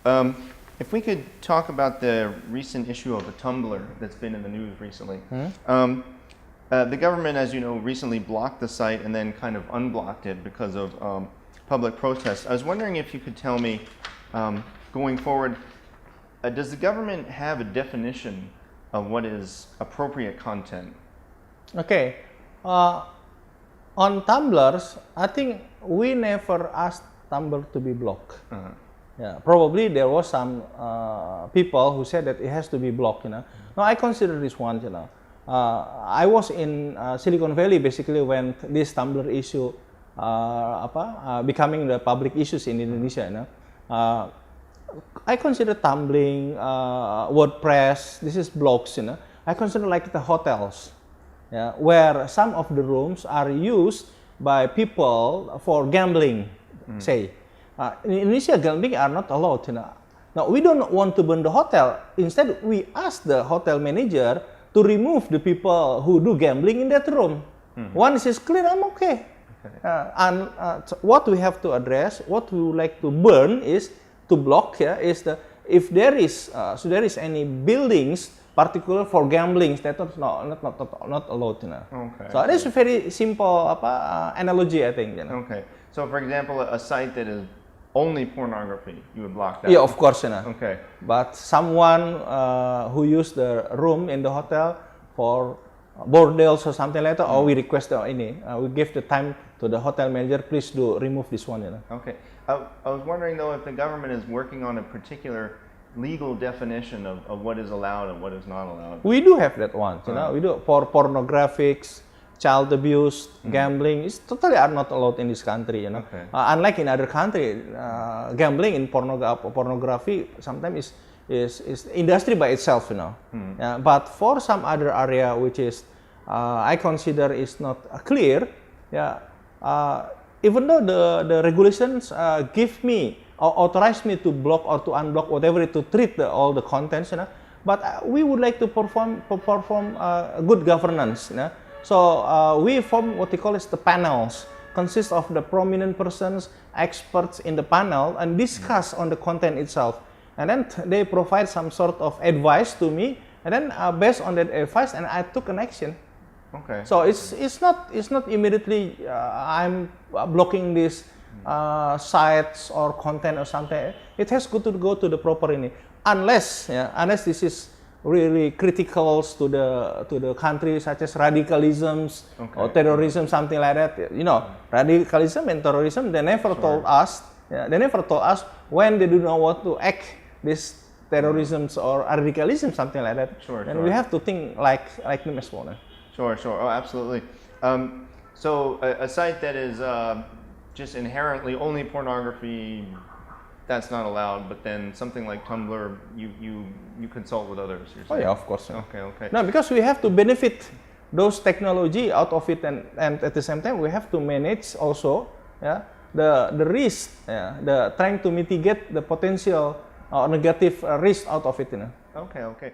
Um, if we could talk about the recent issue of a Tumblr that's been in the news recently. The government, as you know, recently blocked the site and then kind of unblocked it because of public protests. I was wondering if you could tell me, going forward, does the government have a definition of what is appropriate content? Okay. On Tumblr, I think we never asked Tumblr to be blocked. Yeah, probably there was some people who said that it has to be blocked. No, I consider this one. I was in Silicon Valley basically when this Tumblr issue becoming the public issues in Indonesia. I consider Tumblr, WordPress. This is blogs. I consider like the hotels. Yeah, where some of the rooms are used by people for gambling, say. In Indonesia, gambling are not allowed. Now, we don't want to burn the hotel. Instead, we ask the hotel manager to remove the people who do gambling in that room. Once it's clear, I'm okay. And what we have to address, what we would like to burn is, to block, is if there is any buildings particular for gambling, that's not allowed. Okay. So that's a very simple analogy, I think. Okay. So, for example, a site that is only pornography, you would block that? Yeah, of course. Okay. But someone who used the room in the hotel for bordels or something like that, or we request we give the time to the hotel manager, please do remove this one. Okay. I was wondering though if the government is working on a particular legal definition of what is allowed and what is not allowed. We do have that one. We do for pornographics, child abuse, gambling. It's totally are not allowed in this country. Okay. Unlike in other countries, gambling in pornography sometimes is industry by itself. But for some other area which is I consider is not clear. Even though the regulations give me or authorize me to block or to unblock whatever to treat all the contents, but we would like to perform good governance. So we form what we call the panels, consist of the prominent persons, experts in the panel, and discuss on the content itself. And then they provide some sort of advice to me, and then based on that advice, and I took an action. Okay. So it's not immediately I'm blocking these sites or content or something. It has to go to the proper unless this is really critical to the country, such as radicalisms or terrorism, something like that. Radicalism and terrorism, they never told us. They never told us when they do not want to act this terrorisms or radicalism, something like that. And we have to think like them as well. Sure. Oh, absolutely. So a site that is just inherently only pornography, that's not allowed. But then something like Tumblr, you consult with others. Oh yeah, of course. Okay. No, because we have to benefit those technology out of it, and at the same time we have to manage also the risk, the trying to mitigate the potential negative risk out of it. Okay.